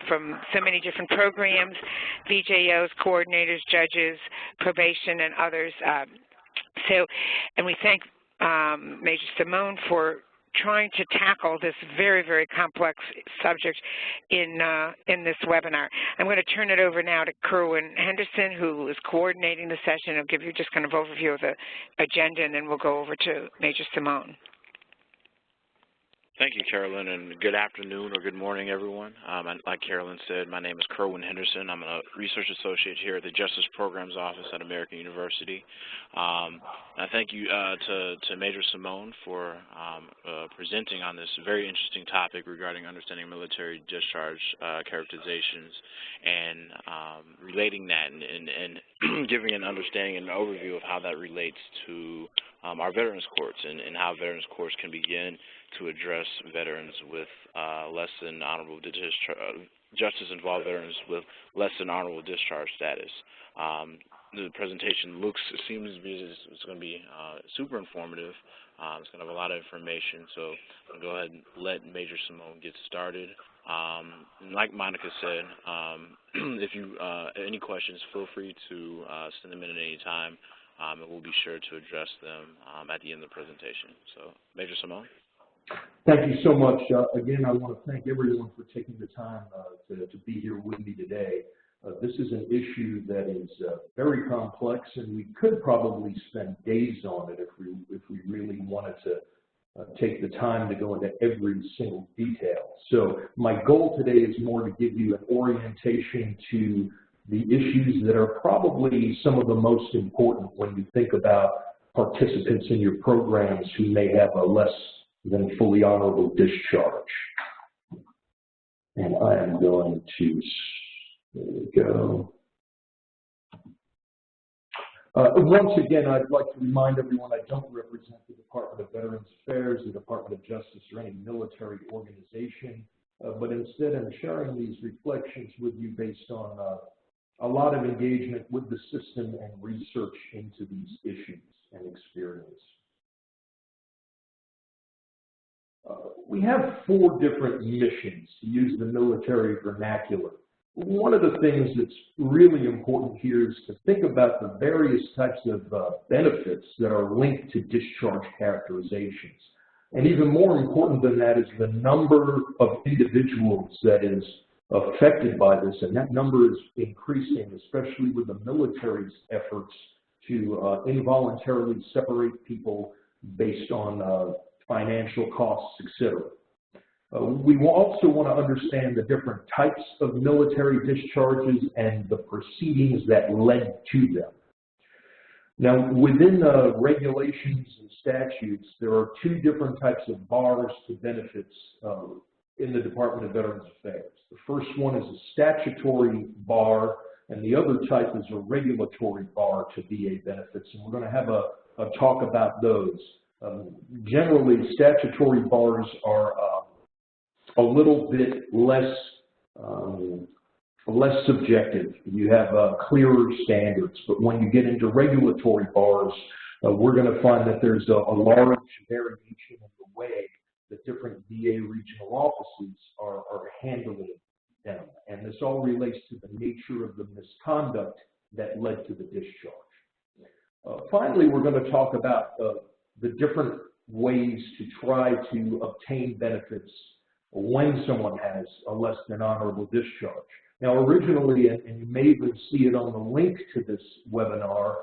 from so many different programs, VJOs, coordinators, judges, probation, and others. And we thank Major Seamone for trying to tackle this very, very complex subject in this webinar. I'm going to turn it over now to Kerwin Henderson, who is coordinating the session. I'll give you just kind of overview of the agenda, and then we'll go over to Major Seamone. Thank you, Carolyn, and good afternoon or good morning, everyone. Like Carolyn said, my name is Kerwin Henderson. I'm a research associate here at the Justice Programs Office at American University. I thank you to Major Seamone for presenting on this very interesting topic regarding understanding military discharge characterizations and relating that and giving an understanding and an overview of how that relates to our Veterans Courts and how Veterans Courts can begin to address veterans with less than honorable discharge, justice-involved veterans with less than honorable discharge status. The presentation seems to be it's going to be super informative. It's going to have a lot of information, so I'll go ahead and let Major Seamone get started. Like Monica said, if you any questions, feel free to send them in at any time, and we'll be sure to address them at the end of the presentation. So, Major Seamone. Thank you so much. Again, I want to thank everyone for taking the time to be here with me today. This is an issue that is very complex, and we could probably spend days on it if we really wanted to take the time to go into every single detail. So my goal today is more to give you an orientation to the issues that are probably some of the most important when you think about participants in your programs who may have a less than fully honorable discharge. And I am going to, there we go. Once again, I'd like to remind everyone I don't represent the Department of Veterans Affairs, the Department of Justice, or any military organization, but instead I'm sharing these reflections with you based on a lot of engagement with the system and research into these issues and experience. We have 4 different missions, to use the military vernacular. One of the things that's really important here is to think about the various types of benefits that are linked to discharge characterizations. And even more important than that is the number of individuals that is affected by this, and that number is increasing, especially with the military's efforts to involuntarily separate people based on financial costs, etc. We will also want to understand the different types of military discharges and the proceedings that led to them. Now, within the regulations and statutes, there are 2 different types of bars to benefits in the Department of Veterans Affairs. The first one is a statutory bar, and the other type is a regulatory bar to VA benefits, and we're going to have a talk about those. Generally, statutory bars are a little bit less subjective. You have clearer standards, but when you get into regulatory bars, we're going to find that there's a large variation in the way that different VA regional offices are handling them, and this all relates to the nature of the misconduct that led to the discharge. Finally, we're going to talk about the different ways to try to obtain benefits when someone has a less than honorable discharge. Now, originally, and you may even see it on the link to this webinar,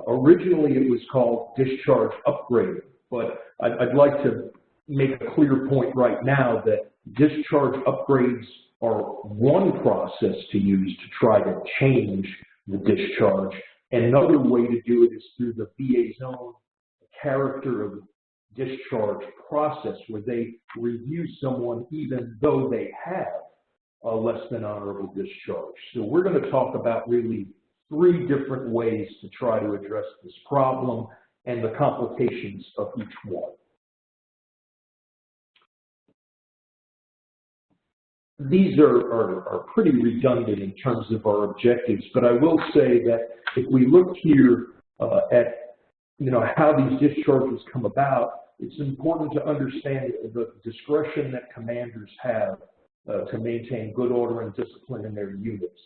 originally it was called discharge upgrading, but I'd like to make a clear point right now that discharge upgrades are one process to use to try to change the discharge, and another way to do it is through the VA's own character of discharge process, where they review someone even though they have a less than honorable discharge. So we're going to talk about really 3 different ways to try to address this problem and the complications of each one. These are pretty redundant in terms of our objectives, but I will say that if we look here at how these discharges come about, it's important to understand the discretion that commanders have to maintain good order and discipline in their units.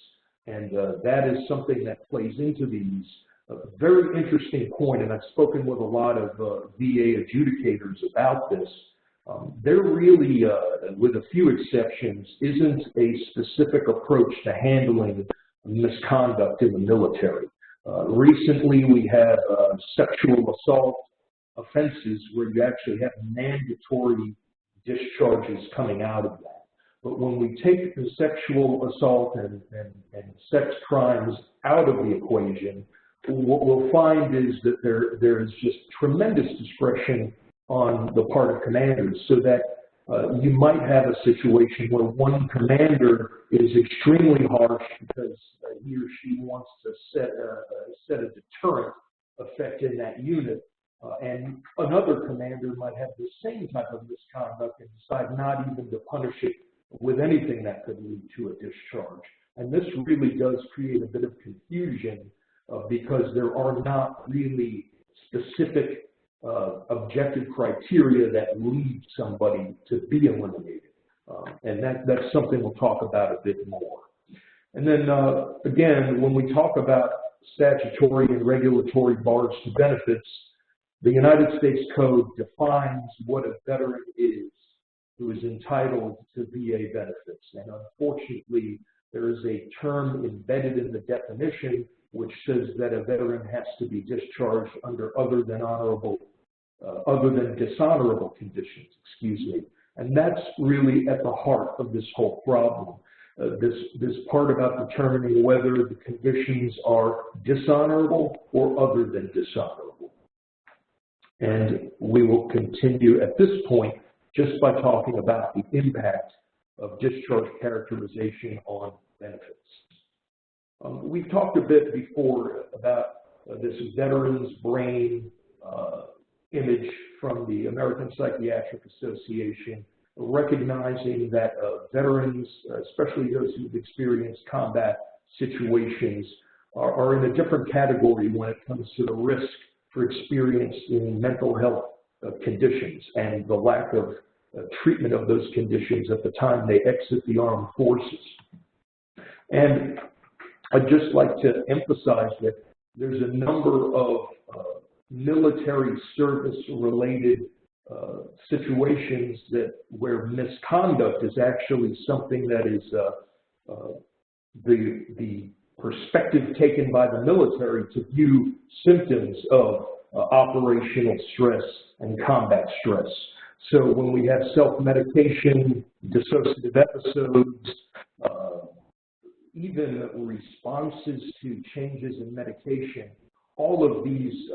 And that is something that plays into these. Very interesting point, and I've spoken with a lot of VA adjudicators about this. There really, with a few exceptions, isn't a specific approach to handling misconduct in the military. Recently, we have sexual assault offenses where you actually have mandatory discharges coming out of that. But when we take the sexual assault and sex crimes out of the equation, what we'll find is that there is just tremendous discretion on the part of commanders, so that you might have a situation where one commander is extremely harsh because he or she wants to set a deterrent effect in that unit, and another commander might have the same type of misconduct and decide not even to punish it with anything that could lead to a discharge. And this really does create a bit of confusion because there are not really specific objective criteria that lead somebody to be eliminated. And that's something we'll talk about a bit more. And then, again, when we talk about statutory and regulatory bars to benefits, the United States Code defines what a veteran is who is entitled to VA benefits. And unfortunately, there is a term embedded in the definition which says that a veteran has to be discharged under other than dishonorable conditions, And that's really at the heart of this whole problem. This part about determining whether the conditions are dishonorable or other than dishonorable. And we will continue at this point just by talking about the impact of discharge characterization on benefits. We've talked a bit before about this veteran's brain image from the American Psychiatric Association, recognizing that veterans, especially those who've experienced combat situations, are in a different category when it comes to the risk for experiencing mental health conditions and the lack of treatment of those conditions at the time they exit the armed forces. And I'd just like to emphasize that there's a number of military service-related situations where misconduct is actually something that is the perspective taken by the military to view symptoms of operational stress and combat stress. So when we have self-medication, dissociative episodes, even responses to changes in medication, all of these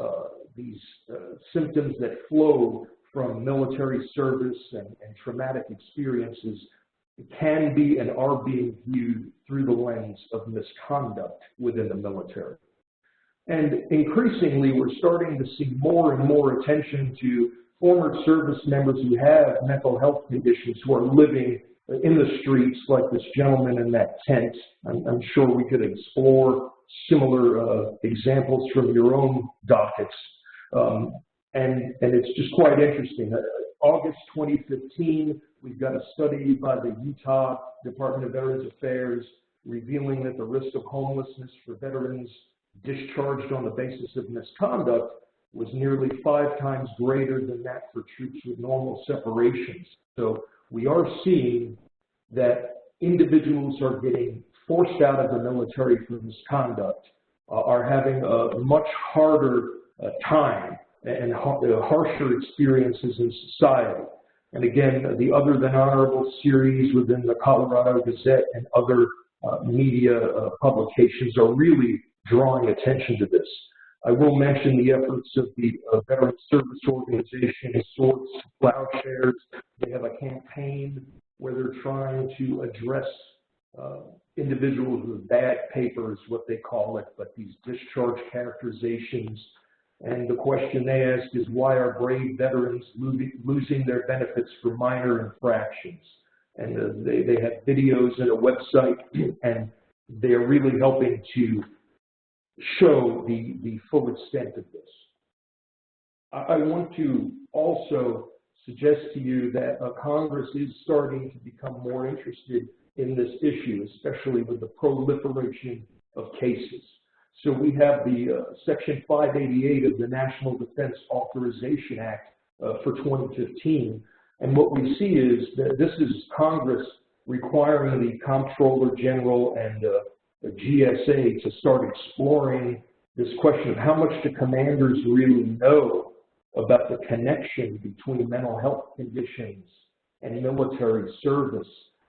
symptoms that flow from military service and traumatic experiences can be and are being viewed through the lens of misconduct within the military. And increasingly, we're starting to see more and more attention to former service members who have mental health conditions who are living in the streets, like this gentleman in that tent. I'm sure we could explore similar examples from your own dockets. And it's just quite interesting. August 2015, we've got a study by the Utah Department of Veterans Affairs revealing that the risk of homelessness for veterans discharged on the basis of misconduct was nearly 5 times greater than that for troops with normal separations. So we are seeing that individuals are getting forced out of the military for misconduct, are having a much harder time and harsher experiences in society. And again, the Other Than Honorable series within the Colorado Gazette and other media publications are really drawing attention to this. I will mention the efforts of the Veteran Service Organization, Swords to Plowshares. They have a campaign where they're trying to address individuals with bad papers, what they call it, but these discharge characterizations. And the question they ask is, why are brave veterans losing their benefits for minor infractions? And they have videos and a website, and they're really helping to show the full extent of this. I want to also suggest to you that Congress is starting to become more interested in this issue, especially with the proliferation of cases. So we have the Section 588 of the National Defense Authorization Act for 2015. And what we see is that this is Congress requiring the Comptroller General and the GSA to start exploring this question of how much do commanders really know about the connection between mental health conditions and military service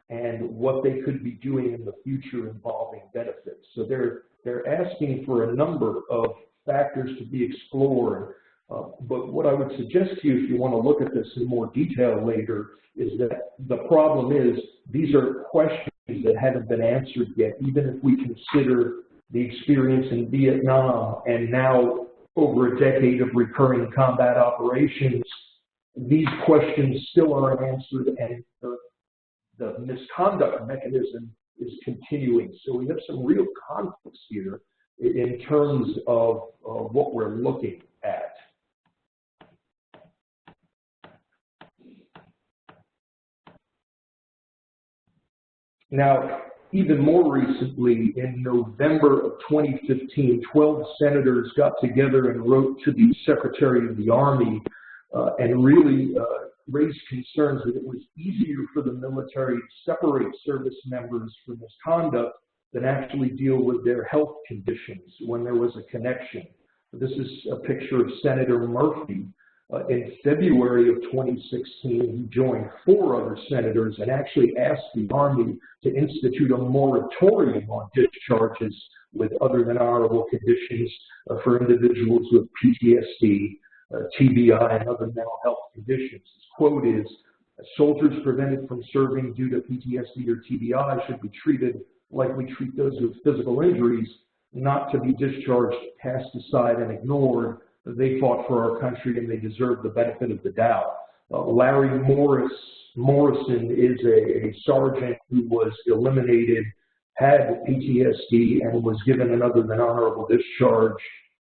and what they could be doing in the future involving benefits. So they're asking for a number of factors to be explored. But what I would suggest to you, if you want to look at this in more detail later, is that the problem is these are questions that haven't been answered yet, even if we consider the experience in Vietnam and now over a decade of recurring combat operations. These questions still aren't answered, and the misconduct mechanism is continuing. So we have some real conflicts here in terms of what we're looking at. Now, even more recently, in November of 2015, 12 senators got together and wrote to the Secretary of the Army and really raised concerns that it was easier for the military to separate service members from misconduct than actually deal with their health conditions when there was a connection. This is a picture of Senator Murphy. In February of 2016, he joined 4 other senators and actually asked the Army to institute a moratorium on discharges with other than honorable conditions for individuals with PTSD, TBI, and other mental health conditions. His quote is, "Soldiers prevented from serving due to PTSD or TBI should be treated like we treat those with physical injuries, not to be discharged, cast aside, and ignored. They fought for our country and they deserve the benefit of the doubt." Larry Morrison is a sergeant who was eliminated, had PTSD, and was given an other than honorable discharge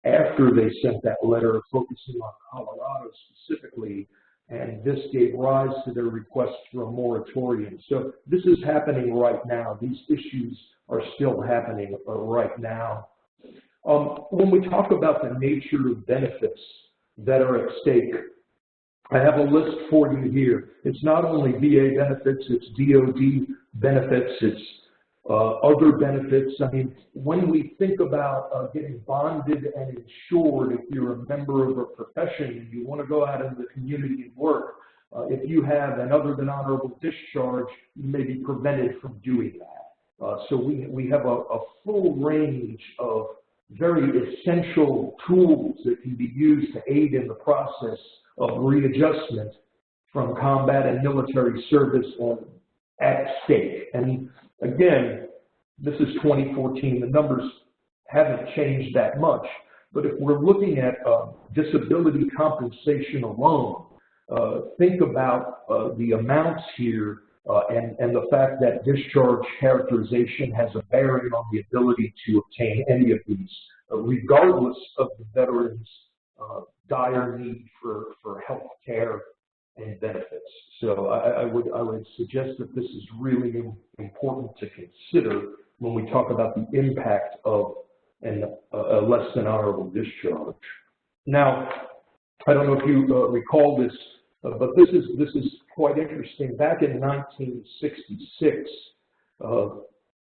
after they sent that letter focusing on Colorado specifically, and this gave rise to their request for a moratorium. So this is happening right now. These issues are still happening right now. When we talk about the nature of benefits that are at stake, I have a list for you here. It's not only VA benefits, it's DOD benefits, it's other benefits. I mean, when we think about getting bonded and insured, if you're a member of a profession and you want to go out into the community and work, if you have an other than honorable discharge, you may be prevented from doing that. So we have a full range of very essential tools that can be used to aid in the process of readjustment from combat and military service at stake. And again, this is 2014. The numbers haven't changed that much. But if we're looking at disability compensation alone, think about the amounts here and the fact that discharge characterization has a bearing on the ability to obtain any of these, regardless of the veteran's dire need for health care and benefits. So I would suggest that this is really important to consider when we talk about the impact of a less than honorable discharge. Now, I don't know if you recall this, but this is quite interesting. Back in 1966,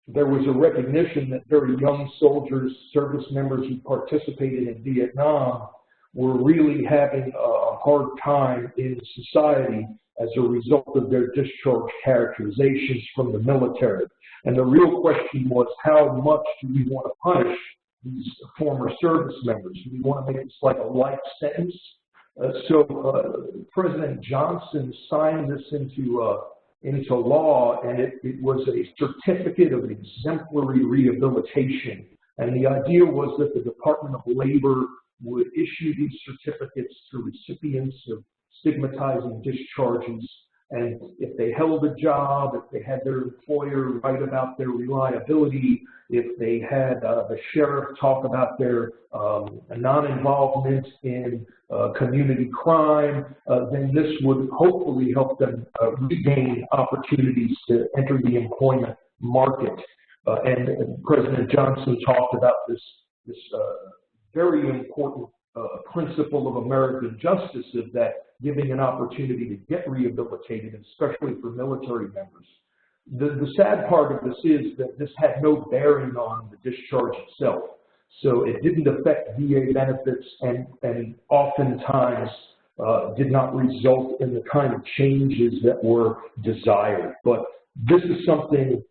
there was a recognition that very young soldiers, service members who participated in Vietnam, were really having a hard time in society as a result of their discharge characterizations from the military. And the real question was, how much do we want to punish these former service members? Do we want to make this like a life sentence? So President Johnson signed this into law, and it was a certificate of exemplary rehabilitation. And the idea was that the Department of Labor would issue these certificates to recipients of stigmatizing discharges, And if they held a job, if they had their employer write about their reliability, if they had the sheriff talk about their non-involvement in community crime, then this would hopefully help them regain opportunities to enter the employment market. And President Johnson talked about this very important principle of American justice, of that giving an opportunity to get rehabilitated, especially for military members. The sad part of this is that this had no bearing on the discharge itself. So it didn't affect VA benefits, and oftentimes did not result in the kind of changes that were desired. But this is something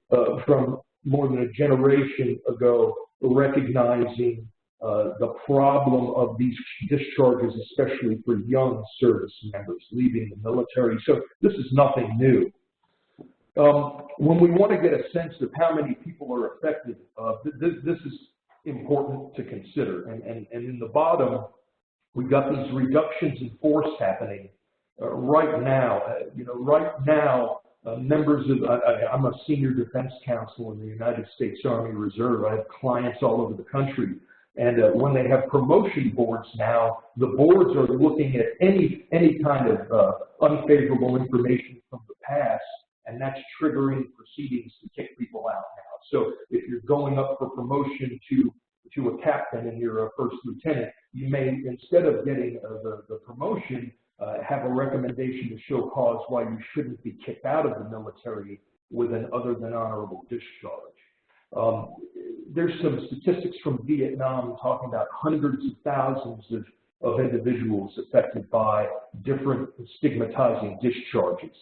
from more than a generation ago, recognizing the problem of these discharges, especially for young service members leaving the military. So this is nothing new. When we want to get a sense of how many people are affected, this is important to consider. And in the bottom, we've got these reductions in force happening right now. Right now, members of, I'm a senior defense counsel in the United States Army Reserve. I have clients all over the country. And when they have promotion boards now, the boards are looking at any kind of unfavorable information from the past, and that's triggering proceedings to kick people out now. So if you're going up for promotion to a captain and you're a first lieutenant, you may, instead of getting the promotion, have a recommendation to show cause why you shouldn't be kicked out of the military with an other than honorable discharge. There's some statistics from Vietnam talking about hundreds of thousands of individuals affected by different stigmatizing discharges.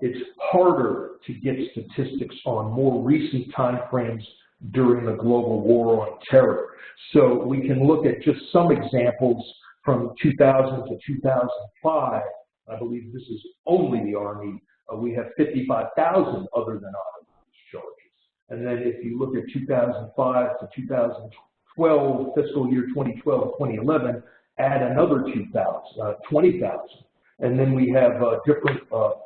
It's harder to get statistics on more recent timeframes during the global war on terror. So we can look at just some examples from 2000 to 2005. I believe this is only the Army. We have 55,000 other than honorable discharges. And then if you look at 2005 to 2012, fiscal year 2012, 2011, add another 20,000. And then we have different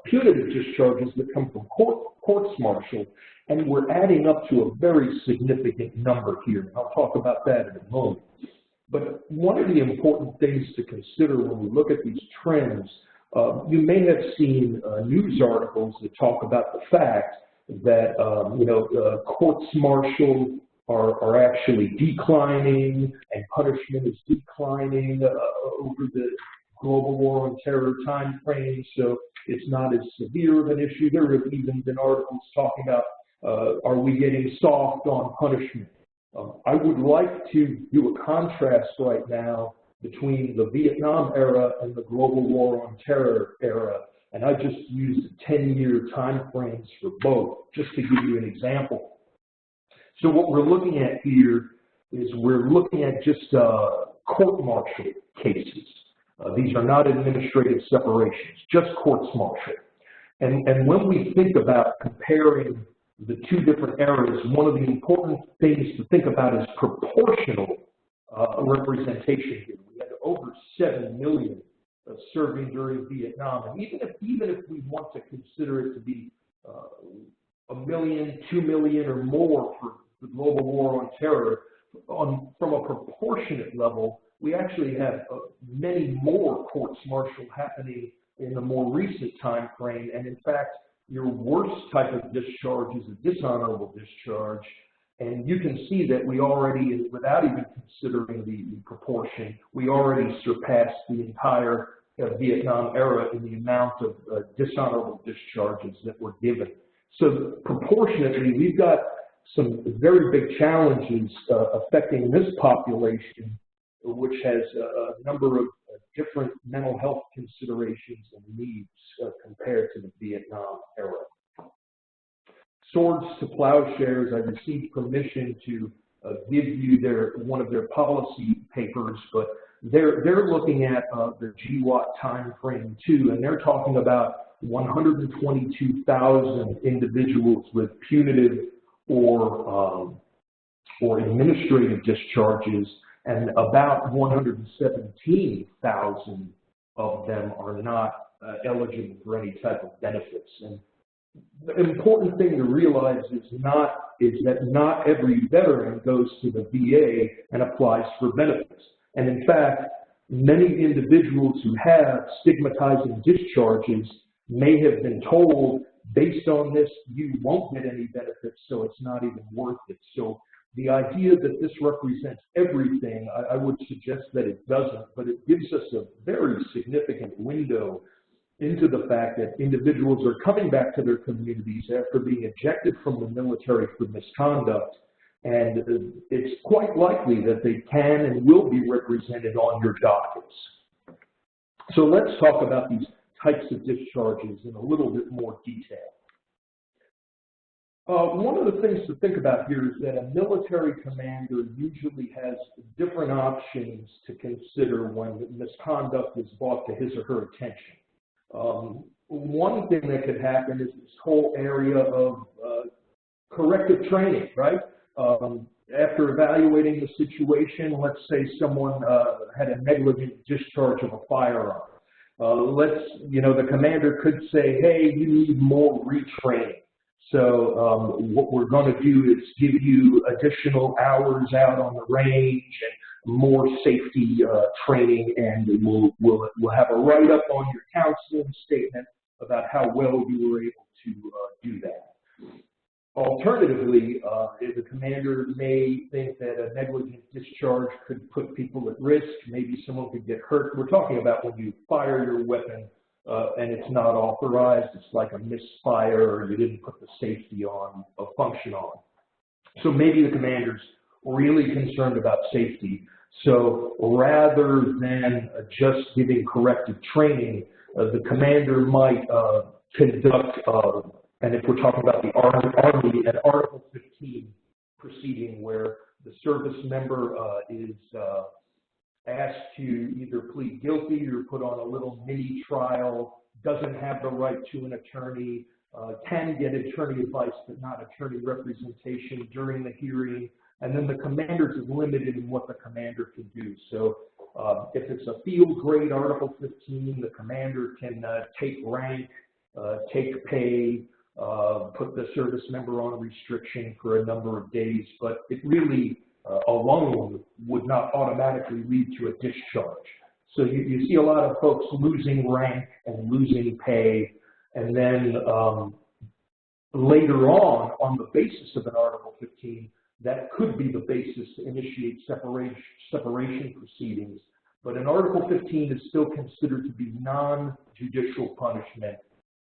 punitive discharges that come from courts-martial, and we're adding up to a very significant number here. And I'll talk about that in a moment. But one of the important things to consider when we look at these trends, you may have seen news articles that talk about the fact that courts-martial are actually declining, and punishment is declining over the global war on terror time frame, so it's not as severe of an issue. There have even been articles talking about, are we getting soft on punishment? I would like to do a contrast right now between the Vietnam era and the global war on terror era, and I just used 10-year time frames for both, just to give you an example. So what we're looking at here is we're looking at just court-martial cases. These are not administrative separations, just courts-martial. And when we think about comparing the two different eras, one of the important things to think about is proportional representation here. We had over 7 million serving during Vietnam, and even if we want to consider it to be 1 million, 2 million, or more for the global war on terror, from a proportionate level, we actually have many more courts-martial happening in the more recent time frame, and in fact, your worst type of discharge is a dishonorable discharge, and you can see that we already, without even considering the proportion, we already surpassed the entire Vietnam era in the amount of dishonorable discharges that were given. So proportionately, we've got some very big challenges affecting this population, which has a number of different mental health considerations and needs compared to the Vietnam era. Swords to Plowshares, I received permission to give you one of their policy papers, but they're looking at the GWAT time frame too, and they're talking about 122,000 individuals with punitive or administrative discharges, and about 117,000 of them are not eligible for any type of benefits. And the important thing to realize is that not every veteran goes to the VA and applies for benefits. And in fact, many individuals who have stigmatizing discharges may have been told, based on this, you won't get any benefits, so it's not even worth it. So the idea that this represents everything, I would suggest that it doesn't, but it gives us a very significant window into the fact that individuals are coming back to their communities after being ejected from the military for misconduct, and it's quite likely that they can and will be represented on your dockets. So let's talk about these types of discharges in a little bit more detail. One of the things to think about here is that a military commander usually has different options to consider when misconduct is brought to his or her attention. One thing that could happen is this whole area of corrective training, right? After evaluating the situation, let's say someone had a negligent discharge of a firearm. The commander could say, hey, you need more retraining. So what we're going to do is give you additional hours out on the range and more safety training, and we'll have a write-up on your counseling statement about how well you were able to do that. Alternatively, the commander may think that a negligent discharge could put people at risk. Maybe someone could get hurt. We're talking about when you fire your weapon and it's not authorized. It's like a misfire, or you didn't put the safety on, a function on. So maybe the commander's really concerned about safety. So rather than just giving corrective training, the commander might conduct, and if we're talking about the Army, an Article 15 proceeding where the service member is asked to either plead guilty or put on a little mini trial, doesn't have the right to an attorney, can get attorney advice but not attorney representation during the hearing, and then the commander is limited in what the commander can do. So if it's a field grade Article 15, the commander can take rank, take pay, put the service member on restriction for a number of days, but it really alone would not automatically lead to a discharge. So you see a lot of folks losing rank and losing pay, and then later on the basis of an Article 15, that could be the basis to initiate separation proceedings. But an Article 15 is still considered to be non-judicial punishment.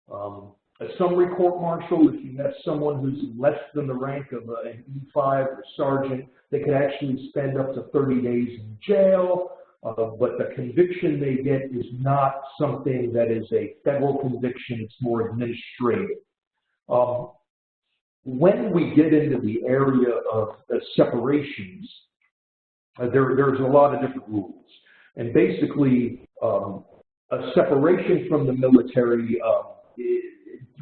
A summary court-martial, if you have someone who's less than the rank of an E5 or sergeant, they could actually spend up to 30 days in jail, but the conviction they get is not something that is a federal conviction, it's more administrative. When we get into the area of separations, there's a lot of different rules. And basically, a separation from the military, it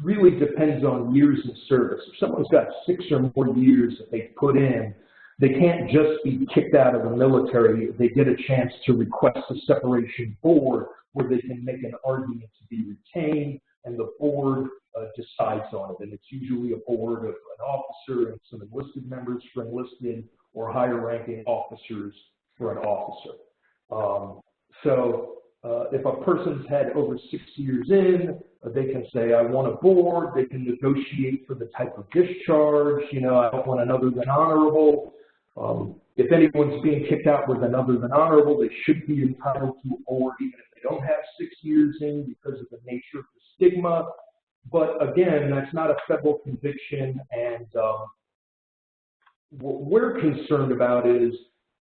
really depends on years in service. If someone's got 6 or more years that they put in, they can't just be kicked out of the military. They get a chance to request a separation board where they can make an argument to be retained, and the board decides on it. And it's usually a board of an officer and some enlisted members for enlisted, or higher ranking officers for an officer. If a person's had over 6 years in, they can say, I want a board. They can negotiate for the type of discharge. I don't want an other than honorable. If anyone's being kicked out with an other than honorable, they should be entitled to a board, even if they don't have 6 years in, because of the nature of the stigma. But again, that's not a federal conviction, and what we're concerned about is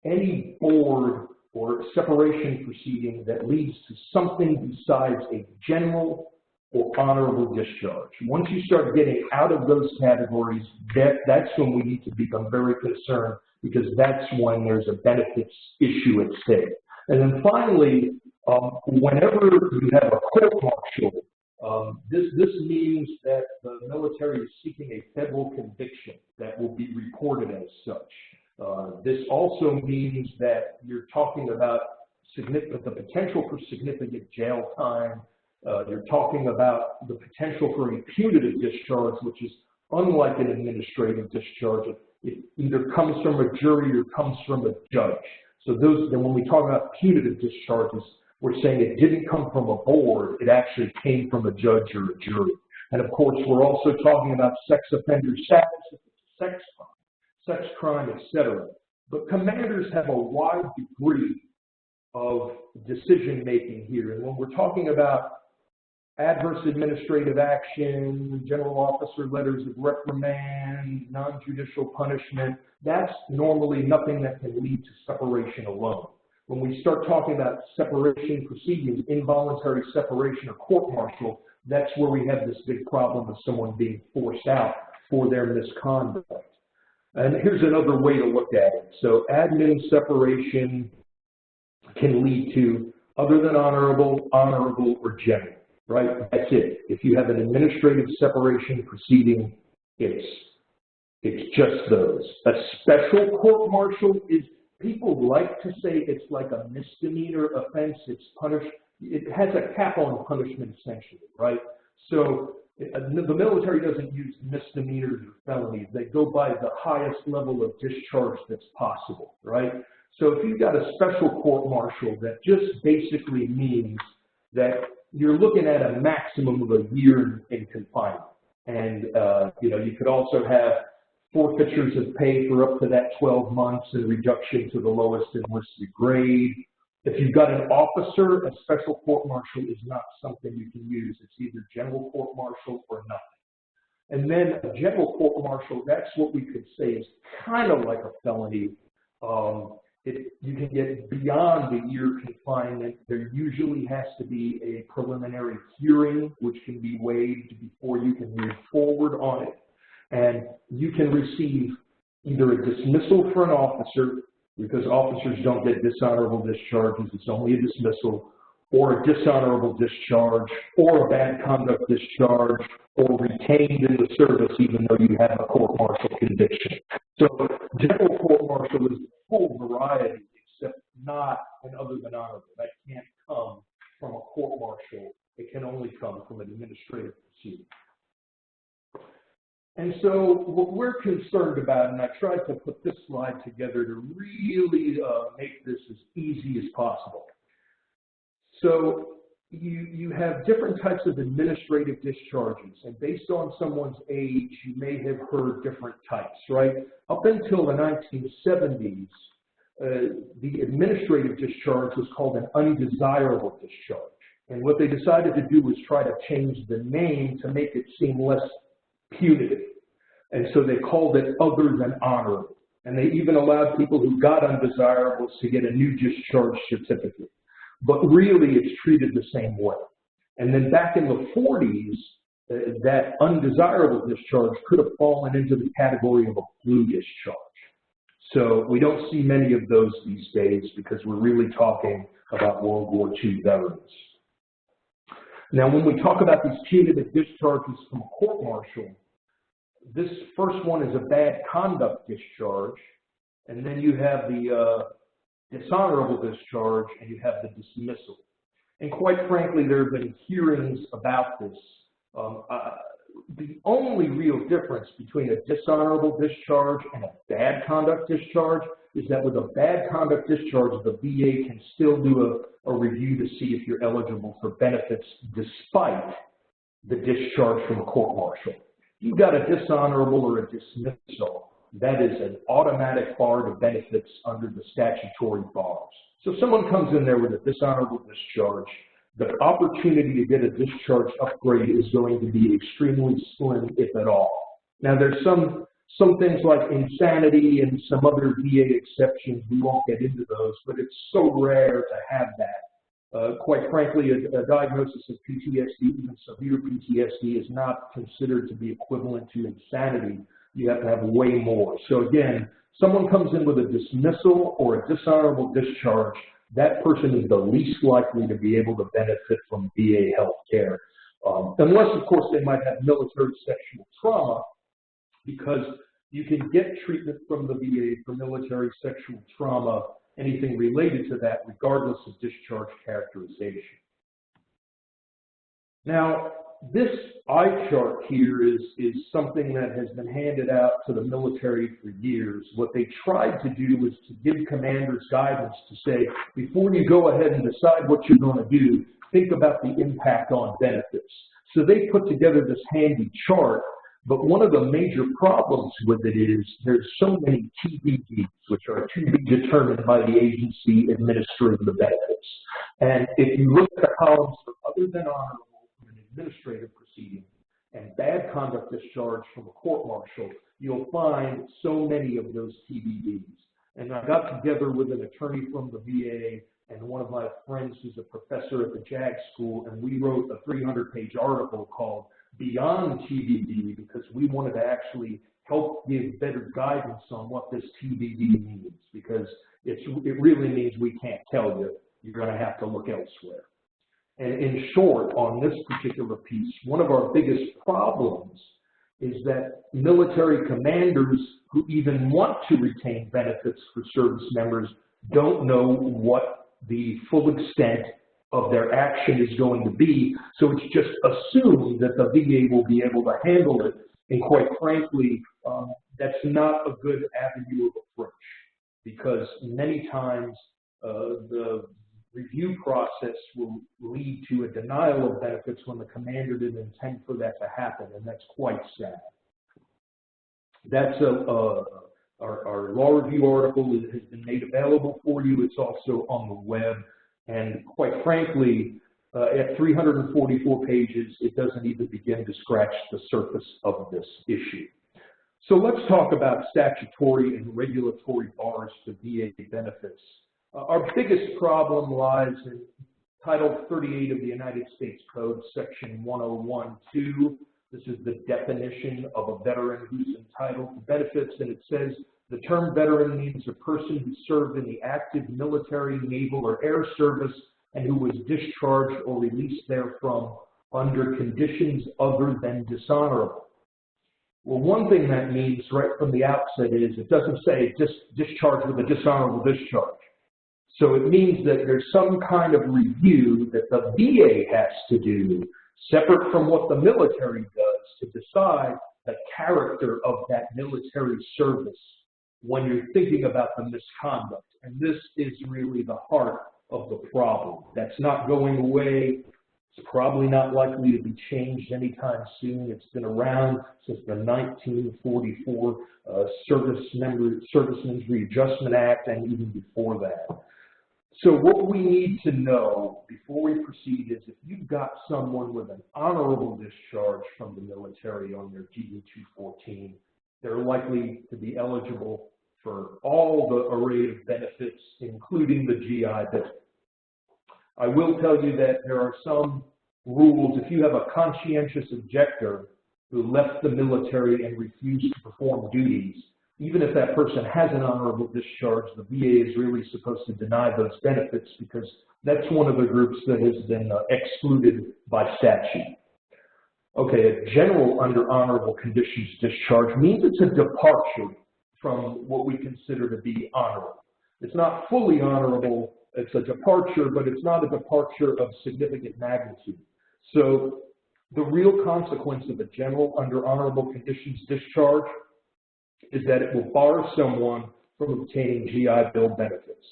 any board or separation proceeding that leads to something besides a general or honorable discharge. Once you start getting out of those categories, that's when we need to become very concerned, because that's when there's a benefits issue at stake. And then finally, whenever you have a court-martial, this means that the military is seeking a federal conviction that will be reported as such. This also means that you're talking about the potential for significant jail time You're talking about the potential for a punitive discharge, which is unlike an administrative discharge. It either comes from a jury or comes from a judge. So then when we talk about punitive discharges, we're saying it didn't come from a board, it actually came from a judge or a jury. And of course, we're also talking about sex offender status, if it's a sex crime, etc. But commanders have a wide degree of decision-making here. And when we're talking about adverse administrative action, general officer letters of reprimand, non-judicial punishment, that's normally nothing that can lead to separation alone. When we start talking about separation proceedings, involuntary separation or court-martial, that's where we have this big problem of someone being forced out for their misconduct. And here's another way to look at it. So admin separation can lead to other than honorable, or general, right? That's it. If you have an administrative separation proceeding, it's just those. A special court-martial is, people like to say it's like a misdemeanor offense, it's punished, it has a cap on punishment essentially, right? So the military doesn't use misdemeanors or felonies. They go by the highest level of discharge that's possible, right? So if you've got a special court-martial, that just basically means that you're looking at a maximum of a year in confinement. And, you could also have forfeitures of pay for up to that 12 months and reduction to the lowest enlisted grade. If you've got an officer, a special court-martial is not something you can use. It's either general court-martial or nothing. And then a general court-martial, that's what we could say is kind of like a felony. You can get beyond the year confinement. There usually has to be a preliminary hearing, which can be waived before you can move forward on it. And you can receive either a dismissal for an officer, because officers don't get dishonorable discharges, it's only a dismissal, or a dishonorable discharge, or a bad conduct discharge, or retained in the service even though you have a court-martial conviction. So general court-martial is a full variety, except not an other than honorable. That can't come from a court-martial. It can only come from an administrative proceeding. And so what we're concerned about, and I tried to put this slide together to really make this as easy as possible. So you have different types of administrative discharges, and based on someone's age, you may have heard different types, right? Up until the 1970s, the administrative discharge was called an undesirable discharge. And what they decided to do was try to change the name to make it seem less punitive. And so they called it other than honorable. And they even allowed people who got undesirables to get a new discharge certificate. But really, it's treated the same way. And then back in the 40s, that undesirable discharge could have fallen into the category of a blue discharge. So we don't see many of those these days because we're really talking about World War II veterans. Now, when we talk about these punitive discharges from a court-martial, this first one is a bad conduct discharge, and then you have the dishonorable discharge, and you have the dismissal. And quite frankly, there have been hearings about this. The only real difference between a dishonorable discharge and a bad conduct discharge is that with a bad conduct discharge, the VA can still do a review to see if you're eligible for benefits despite the discharge from a court-martial. You've got a dishonorable or a dismissal, that is an automatic bar to benefits under the statutory bars. So if someone comes in there with a dishonorable discharge, the opportunity to get a discharge upgrade is going to be extremely slim, if at all. Now, there's some things like insanity and some other VA exceptions. We won't get into those, but it's so rare to have that. Quite frankly, a diagnosis of PTSD, even severe PTSD, is not considered to be equivalent to insanity. You have to have way more. So again, someone comes in with a dismissal or a dishonorable discharge, that person is the least likely to be able to benefit from VA health care. Unless, of course, they might have military sexual trauma, because you can get treatment from the VA for military sexual trauma, anything related to that, regardless of discharge characterization. Now, this eye chart here is something that has been handed out to the military for years. What they tried to do was to give commanders guidance to say, before you go ahead and decide what you're going to do, think about the impact on benefits. So they put together this handy chart, but one of the major problems with it is there's so many TBDs, which are to be determined by the agency administering the benefits. And if you look at the columns for other than honorable, an administrative proceeding, and bad conduct discharge from a court-martial, you'll find so many of those TBDs. And I got together with an attorney from the VA and one of my friends who's a professor at the JAG school, and we wrote a 300-page article called Beyond TBD, because we wanted to actually help give better guidance on what this TBD means, because it really means we can't tell you. You're going to have to look elsewhere. And in short, on this particular piece, one of our biggest problems is that military commanders who even want to retain benefits for service members don't know what the full extent of their action is going to be. So it's just assumed that the VA will be able to handle it. And quite frankly, that's not a good avenue of approach, because many times the review process will lead to a denial of benefits when the commander didn't intend for that to happen, and that's quite sad. That's our law review article has been made available for you. It's also on the web, and quite frankly, at 344 pages, it doesn't even begin to scratch the surface of this issue. So let's talk about statutory and regulatory bars to VA benefits. Our biggest problem lies in Title 38 of the United States Code, Section 101(2). This is the definition of a veteran who's entitled to benefits, and it says the term veteran means a person who served in the active military, naval, or air service and who was discharged or released therefrom under conditions other than dishonorable. Well, one thing that means right from the outset is it doesn't say discharged with a dishonorable discharge. So it means that there's some kind of review that the VA has to do, separate from what the military does, to decide the character of that military service when you're thinking about the misconduct. And this is really the heart of the problem. That's not going away. It's probably not likely to be changed anytime soon. It's been around since the 1944 Servicemen's Readjustment Act, and even before that. So what we need to know before we proceed is if you've got someone with an honorable discharge from the military on their DD-214, they're likely to be eligible for all the array of benefits, including the GI benefit. I will tell you that there are some rules. If you have a conscientious objector who left the military and refused to perform duties, even if that person has an honorable discharge, the VA is really supposed to deny those benefits, because that's one of the groups that has been excluded by statute. Okay, a general under honorable conditions discharge means it's a departure from what we consider to be honorable. It's not fully honorable, it's a departure, but it's not a departure of significant magnitude. So the real consequence of a general under honorable conditions discharge is that it will bar someone from obtaining GI Bill benefits.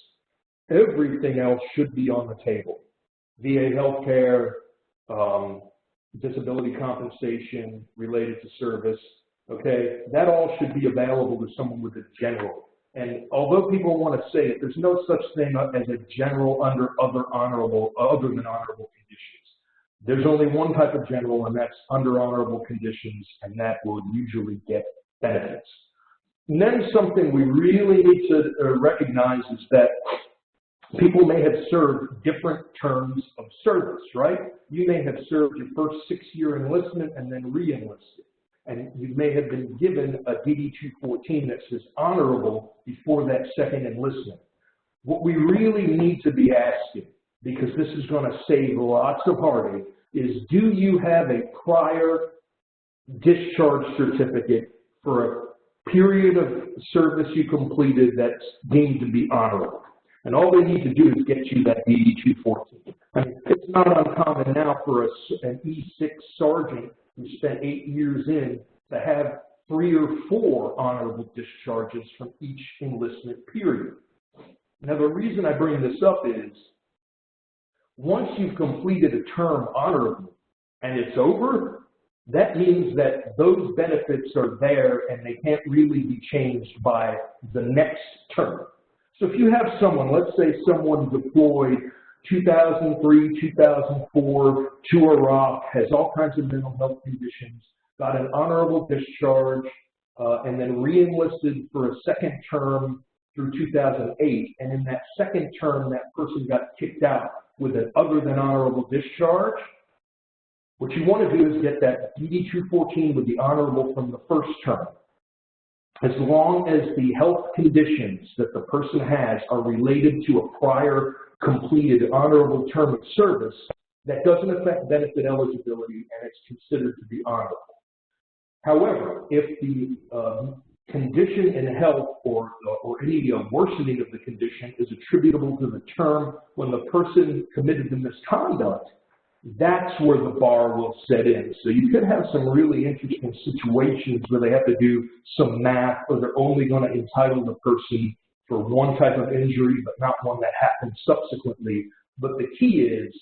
Everything else should be on the table. VA healthcare, disability compensation related to service, okay? That all should be available to someone with a general. And although people want to say it, there's no such thing as a general under other than honorable conditions. There's only one type of general, and that's under honorable conditions, and that will usually get benefits. And then something we really need to recognize is that people may have served different terms of service, right? You may have served your first 6-year enlistment and then re-enlisted. And you may have been given a DD-214 that says honorable before that second enlistment. What we really need to be asking, because this is going to save lots of heartache, is do you have a prior discharge certificate for a period of service you completed that's deemed to be honorable? And all they need to do is get you that DD-214. I mean, it's not uncommon now for an E6 sergeant who spent 8 years in to have 3 or 4 honorable discharges from each enlistment period. Now, the reason I bring this up is once you've completed a term honorably and it's over, that means that those benefits are there and they can't really be changed by the next term. So if you have someone, let's say someone deployed 2003, 2004 to Iraq, has all kinds of mental health conditions, got an honorable discharge, and then re-enlisted for a second term through 2008, and in that second term, that person got kicked out with an other than honorable discharge. What you want to do is get that DD 214 with the honorable from the first term. As long as the health conditions that the person has are related to a prior completed honorable term of service, that doesn't affect benefit eligibility and it's considered to be honorable. However, if the condition in health or any worsening of the condition is attributable to the term when the person committed the misconduct, that's where the bar will set in. So you could have some really interesting situations where they have to do some math, or they're only going to entitle the person for one type of injury, but not one that happened subsequently. But the key is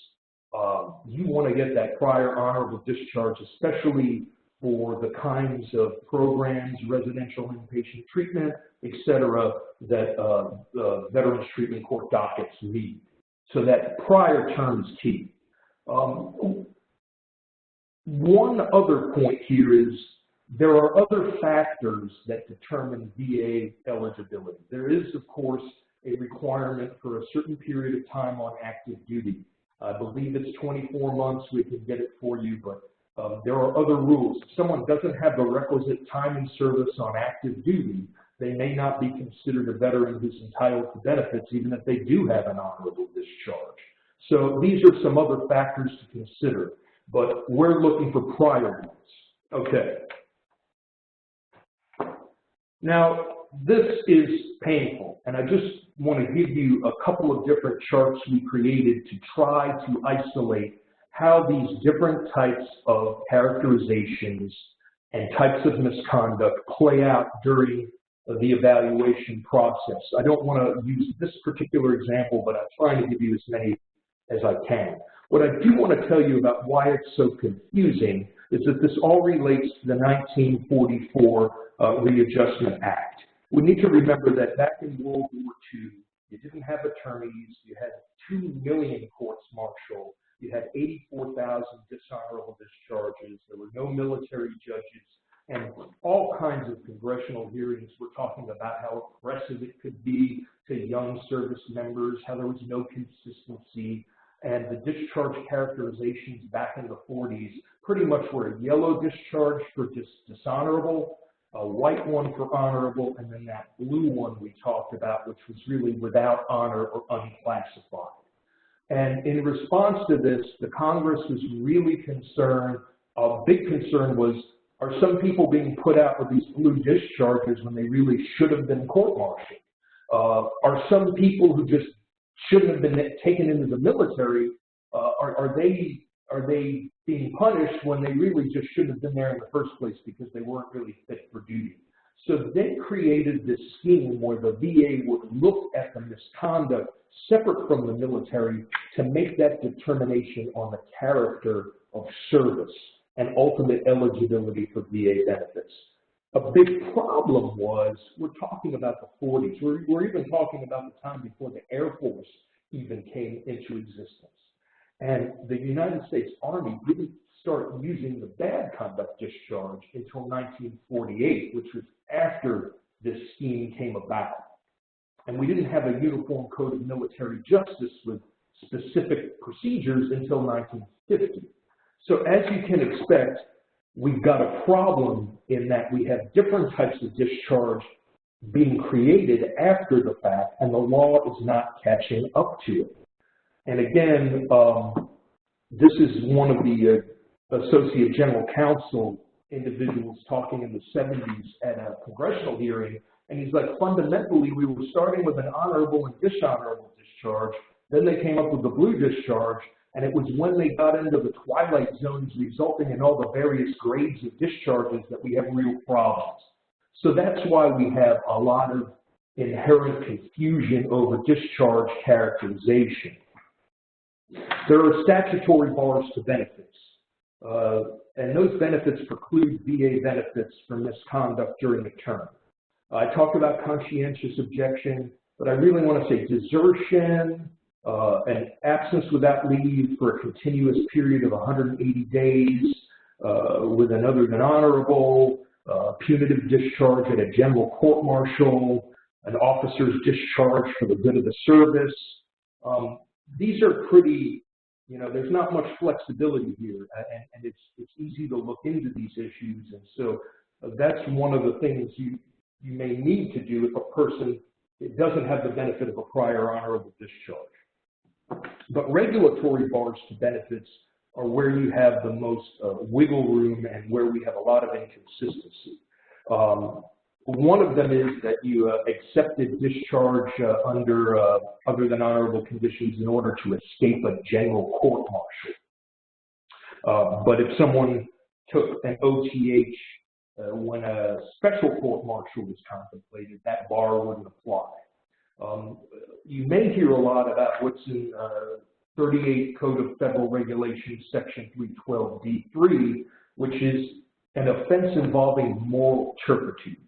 you want to get that prior honorable discharge, especially for the kinds of programs, residential inpatient treatment, et cetera, that the Veterans Treatment Court dockets need. So that prior term is key. One other point here is there are other factors that determine VA eligibility. There is, of course, a requirement for a certain period of time on active duty. I believe it's 24 months. We can get it for you, but there are other rules. If someone doesn't have the requisite time in service on active duty, they may not be considered a veteran who's entitled to benefits, even if they do have an honorable discharge. So these are some other factors to consider, but we're looking for prior ones. Okay. Now, this is painful, and I just want to give you a couple of different charts we created to try to isolate how these different types of characterizations and types of misconduct play out during the evaluation process. I don't want to use this particular example, but I'm trying to give you as many as I can. What I do want to tell you about why it's so confusing is that this all relates to the 1944 Readjustment Act. We need to remember that back in World War II, you didn't have attorneys, you had 2 million courts-martial, you had 84,000 dishonorable discharges, there were no military judges, and all kinds of congressional hearings were talking about how oppressive it could be to young service members, how there was no consistency, and the discharge characterizations back in the 40s pretty much were a yellow discharge for dishonorable, a white one for honorable, and then that blue one we talked about, which was really without honor or unclassified. And in response to this, the Congress was really concerned. A big concern was, are some people being put out with these blue discharges when they really should have been court-martialed? Are some people who just shouldn't have been taken into the military, are they being punished when they really just shouldn't have been there in the first place because they weren't really fit for duty? So they created this scheme where the VA would look at the misconduct separate from the military to make that determination on the character of service and ultimate eligibility for VA benefits. A big problem was, we're talking about the 40s. We're even talking about the time before the Air Force even came into existence. And the United States Army didn't start using the bad conduct discharge until 1948, which was after this scheme came about. And we didn't have a uniform code of military justice with specific procedures until 1950. So as you can expect, we've got a problem in that we have different types of discharge being created after the fact, and the law is not catching up to it. And again, this is one of the Associate General Counsel individuals talking in the 70s at a congressional hearing, and he's like, fundamentally, we were starting with an honorable and dishonorable discharge, then they came up with the blue discharge, And it was when they got into the twilight zones resulting in all the various grades of discharges that we have real problems. So that's why we have a lot of inherent confusion over discharge characterization. There are statutory bars to benefits, and those benefits preclude VA benefits for misconduct during the term. I talked about conscientious objection, but I really want to say desertion, an absence without leave for a continuous period of 180 days with an other than honorable, punitive discharge at a general court-martial, an officer's discharge for the good of the service. These are pretty, there's not much flexibility here, and it's easy to look into these issues. And so that's one of the things you may need to do if a person doesn't have the benefit of a prior honorable discharge. But regulatory bars to benefits are where you have the most wiggle room and where we have a lot of inconsistency. One of them is that you accepted discharge under other than honorable conditions in order to escape a general court-martial. But if someone took an OTH when a special court-martial was contemplated, that bar wouldn't apply. You may hear a lot about what's in 38 Code of Federal Regulations, Section 312D3, which is an offense involving moral turpitude.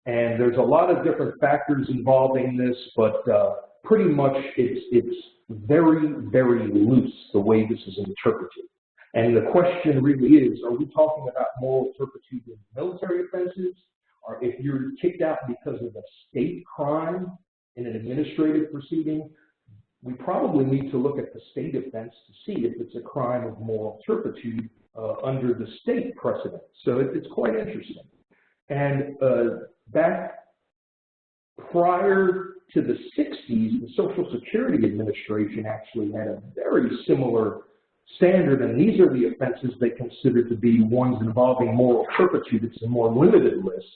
And there's a lot of different factors involving this, but pretty much it's very, very loose the way this is interpreted. And the question really is, are we talking about moral turpitude in military offenses? Or if you're kicked out because of a state crime in an administrative proceeding, we probably need to look at the state offense to see if it's a crime of moral turpitude under the state precedent. So it's quite interesting. And back prior to the 60s, the Social Security Administration actually had a very similar standard, and these are the offenses they consider to be ones involving moral turpitude. It's a more limited list,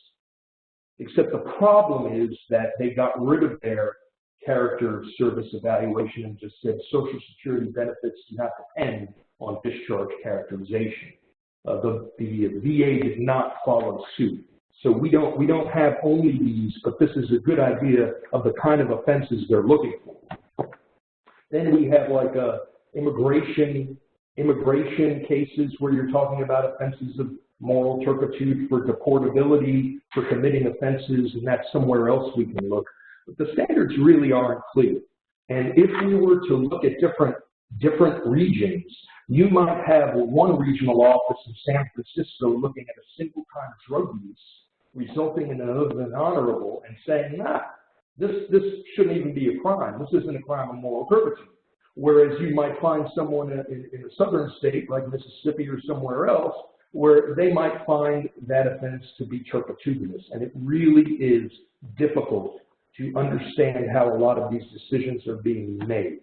except the problem is that they got rid of their character service evaluation and just said Social Security benefits do not depend on discharge characterization. The VA did not follow suit. So we don't have only these, but this is a good idea of the kind of offenses they're looking for. Then we have like immigration cases where you're talking about offenses of moral turpitude for deportability, for committing offenses, and that's somewhere else we can look. But the standards really aren't clear. And if we were to look at different regions, you might have one regional office in San Francisco looking at a single time drug use resulting in an other than honorable and saying, this shouldn't even be a crime. This isn't a crime of moral turpitude. Whereas you might find someone in a southern state like Mississippi or somewhere else where they might find that offense to be turpitudinous. And it really is difficult to understand how a lot of these decisions are being made.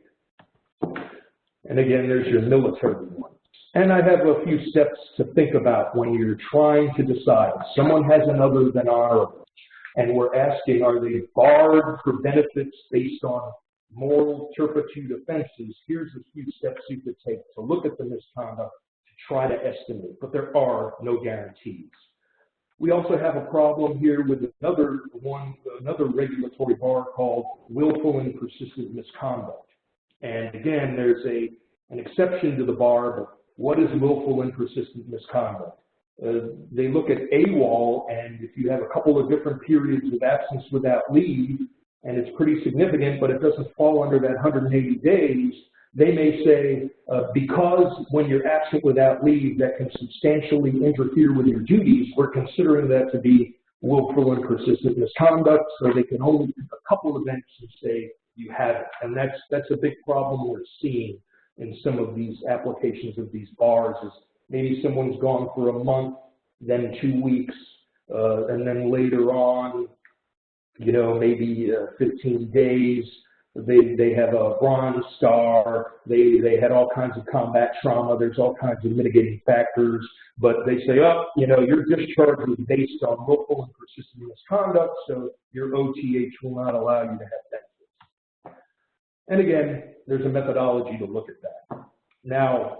And again, there's your military one. And I have a few steps to think about when you're trying to decide. Someone has an other than honorable, and we're asking, are they barred for benefits based on moral turpitude offenses? Here's a few steps you could take to look at the misconduct to try to estimate, but there are no guarantees. We also have a problem here with another regulatory bar called willful and persistent misconduct. And again, there's an exception to the bar, but what is willful and persistent misconduct? They look at AWOL, and if you have a couple of different periods of absence without leave, and it's pretty significant, but it doesn't fall under that 180 days, they may say, because when you're absent without leave, that can substantially interfere with your duties, we're considering that to be willful and persistent misconduct, so they can only pick a couple of events and say you have it. And that's a big problem we're seeing in some of these applications of these bars, is maybe someone's gone for a month, then 2 weeks, and then later on, maybe 15 days, they have a Bronze Star, they had all kinds of combat trauma, there's all kinds of mitigating factors, but they say, your discharge was based on willful and persistent misconduct, so your OTH will not allow you to have benefits. And again, there's a methodology to look at that. Now,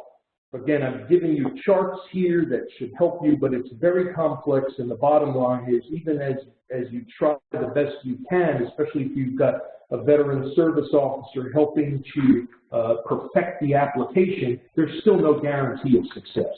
again, I'm giving you charts here that should help you, but it's very complex, and the bottom line is even as you try the best you can, especially if you've got a veteran service officer helping to perfect the application, there's still no guarantee of success.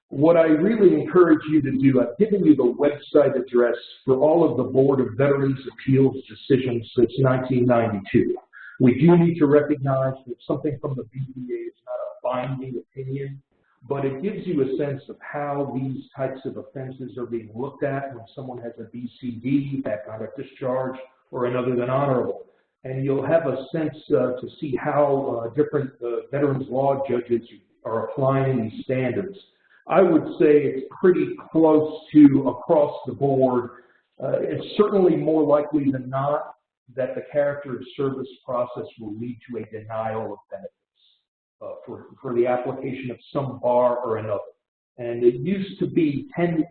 What I really encourage you to do, I've given you the website address for all of the Board of Veterans Appeals decisions since 1992. We do need to recognize that something from the BVA is not a binding opinion, but it gives you a sense of how these types of offenses are being looked at when someone has a BCD, background discharge, or an other than honorable. And you'll have a sense to see how different veterans law judges are applying these standards. I would say it's pretty close to across the board. It's certainly more likely than not that the character of service process will lead to a denial of benefits for the application of some bar or another. And it used to be 10%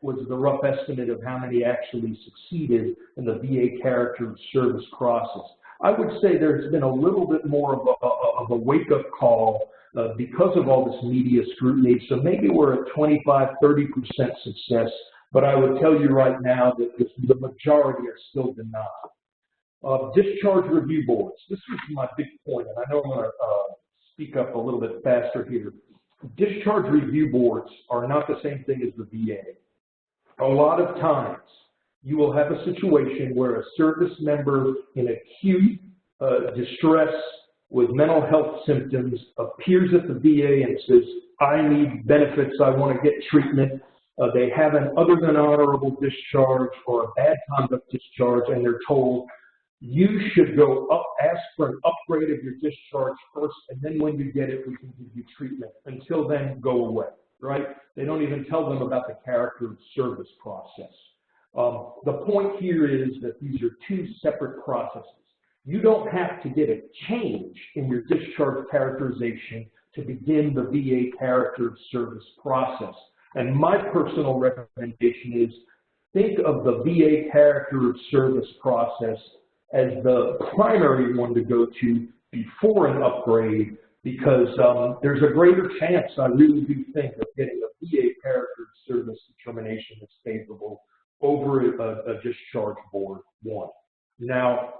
was the rough estimate of how many actually succeeded in the VA character of service process. I would say there's been a little bit more of a wake-up call because of all this media scrutiny. So maybe we're at 25–30% success, but I would tell you right now that the majority are still denied. Discharge review boards. This is my big point, and I know I'm going to speak up a little bit faster here. Discharge review boards are not the same thing as the VA. A lot of times, you will have a situation where a service member in acute distress with mental health symptoms appears at the VA and says, I need benefits, I want to get treatment. They have an other than honorable discharge or a bad conduct discharge, and they're told, you should go up, ask for an upgrade of your discharge first, and then when you get it, we can give you treatment. Until then, go away, right? They don't even tell them about the character of service process. The point here is that these are two separate processes. You don't have to get a change in your discharge characterization to begin the VA character of service process. And my personal recommendation is think of the VA character of service process as the primary one to go to before an upgrade, because there's a greater chance, I really do think, of getting a VA character of service determination that's favorable over a discharge board one. Now,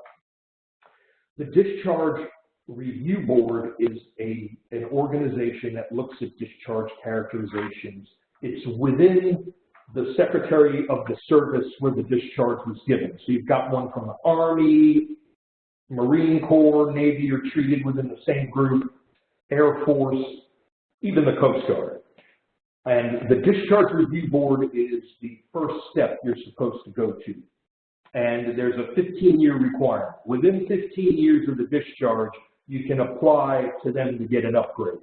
the Discharge Review Board is an organization that looks at discharge characterizations. It's within the Secretary of the Service where the discharge was given. So you've got one from the Army, Marine Corps, Navy are treated within the same group, Air Force, even the Coast Guard. And the Discharge Review Board is the first step you're supposed to go to. And there's a 15-year requirement. Within 15 years of the discharge, you can apply to them to get an upgrade.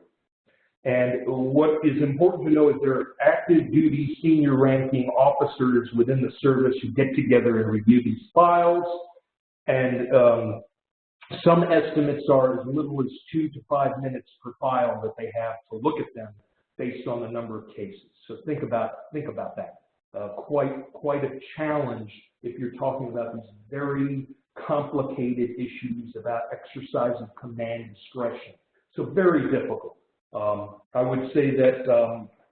And what is important to know is there are active duty senior ranking officers within the service who get together and review these files. And some estimates are as little as 2 to 5 minutes per file that they have to look at them based on the number of cases. So think about that. Quite a challenge if you're talking about these very complicated issues about exercise of command discretion. So very difficult. I would say that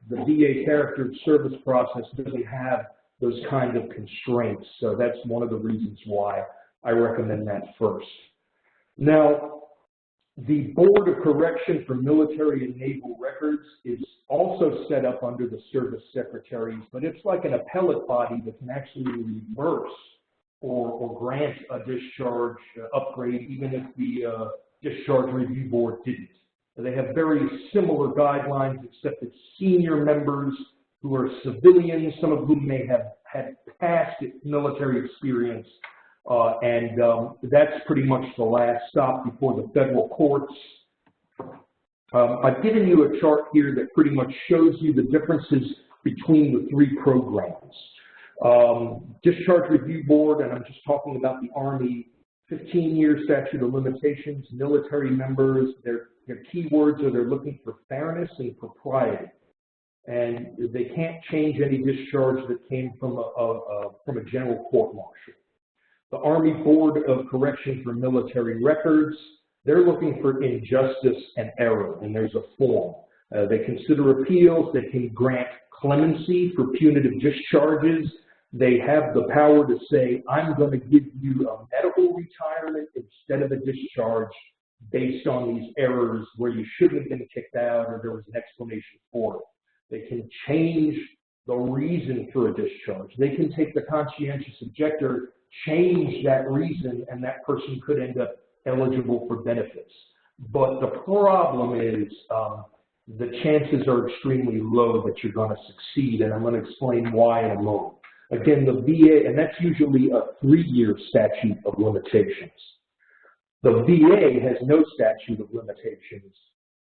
the VA character of service process doesn't have those kind of constraints. So that's one of the reasons why I recommend that first. Now, the Board of Correction for Military and Naval Records is also set up under the service secretaries, but it's like an appellate body that can actually reverse or grant a discharge upgrade even if the Discharge Review Board didn't. They have very similar guidelines, except it's senior members who are civilians, some of whom may have had past military experience, and that's pretty much the last stop before the federal courts. I've given you a chart here that pretty much shows you the differences between the three programs. Discharge Review Board, and I'm just talking about the Army, 15-year statute of limitations, military members, their keywords are they're looking for fairness and propriety. And they can't change any discharge that came from a general court-martial. The Army Board of Correction for Military Records, They're looking for injustice and error, and there's a form. They consider appeals. They can grant clemency for punitive discharges. They have the power to say, I'm going to give you a medical retirement instead of a discharge based on these errors where you shouldn't have been kicked out or there was an explanation for it. They can change the reason for a discharge. They can take the conscientious objector, change that reason, and that person could end up eligible for benefits. But the problem is the chances are extremely low that you're going to succeed, and I'm going to explain why in a moment. Again, the VA, and that's usually a 3-year statute of limitations. The VA has no statute of limitations.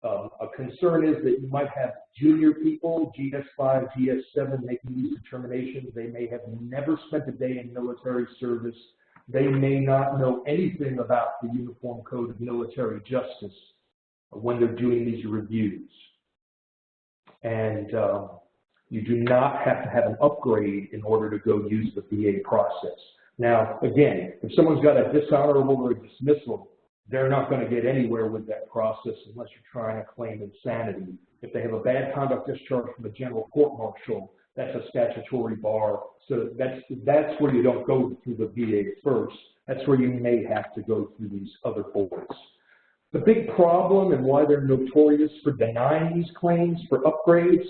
A concern is that you might have junior people, GS5, GS7, making these determinations. They may have never spent a day in military service. They may not know anything about the Uniform Code of Military Justice when they're doing these reviews. And you do not have to have an upgrade in order to go use the VA process. Now, again, if someone's got a dishonorable or a dismissal, they're not going to get anywhere with that process unless you're trying to claim insanity. If they have a bad conduct discharge from a general court-martial, that's a statutory bar. So that's where you don't go through the VA first. That's where you may have to go through these other boards. The big problem and why they're notorious for denying these claims for upgrades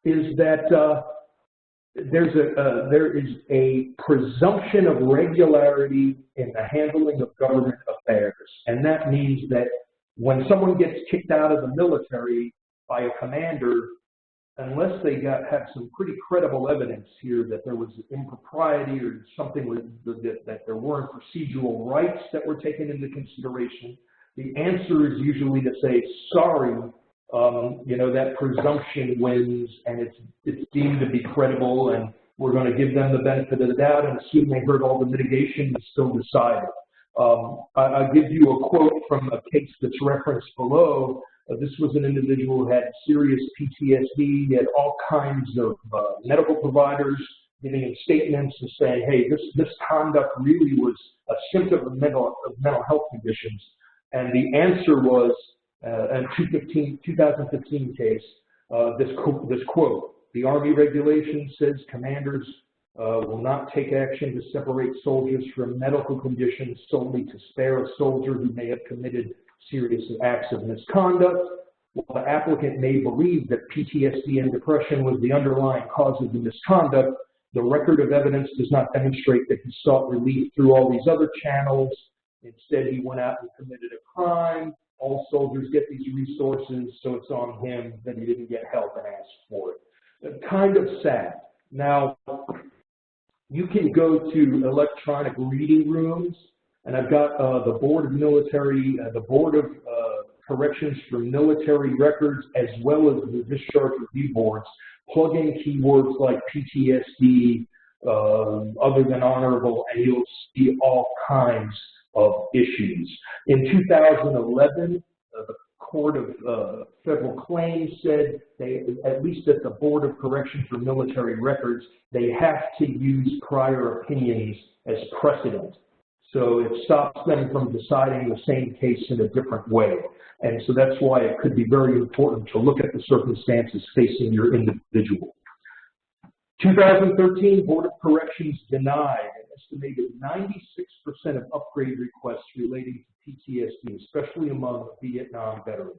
is that there is a presumption of regularity in the handling of government affairs. And that means that when someone gets kicked out of the military by a commander, unless they have some pretty credible evidence here that there was impropriety or something that there weren't procedural rights that were taken into consideration, the answer is usually to say, sorry, that presumption wins and it's deemed to be credible and we're going to give them the benefit of the doubt and assume they heard all the mitigation and still decide it. I'll give you a quote from a case that's referenced below. This was an individual who had serious PTSD. He had all kinds of medical providers giving him statements and saying, hey, this conduct really was a symptom of mental health conditions. And the answer was, in 2015 case, this quote, the Army regulation says commanders will not take action to separate soldiers from medical conditions solely to spare a soldier who may have committed serious acts of misconduct. While the applicant may believe that PTSD and depression was the underlying cause of the misconduct, the record of evidence does not demonstrate that he sought relief through all these other channels. Instead, he went out and committed a crime. All soldiers get these resources, so it's on him that he didn't get help and ask for it. Kind of sad. Now, you can go to electronic reading rooms, and I've got the Board of Military, the Board of Corrections for Military Records, as well as the Discharge Review Boards, plug in keywords like PTSD, other than honorable, and you'll see all kinds of issues. In 2011, the Court of Federal Claims said, at least at the Board of Corrections for Military Records, they have to use prior opinions as precedent. So it stops them from deciding the same case in a different way. And so that's why it could be very important to look at the circumstances facing your individual. 2013, Board of Corrections denied an estimated 96% of upgrade requests relating to PTSD, especially among Vietnam veterans.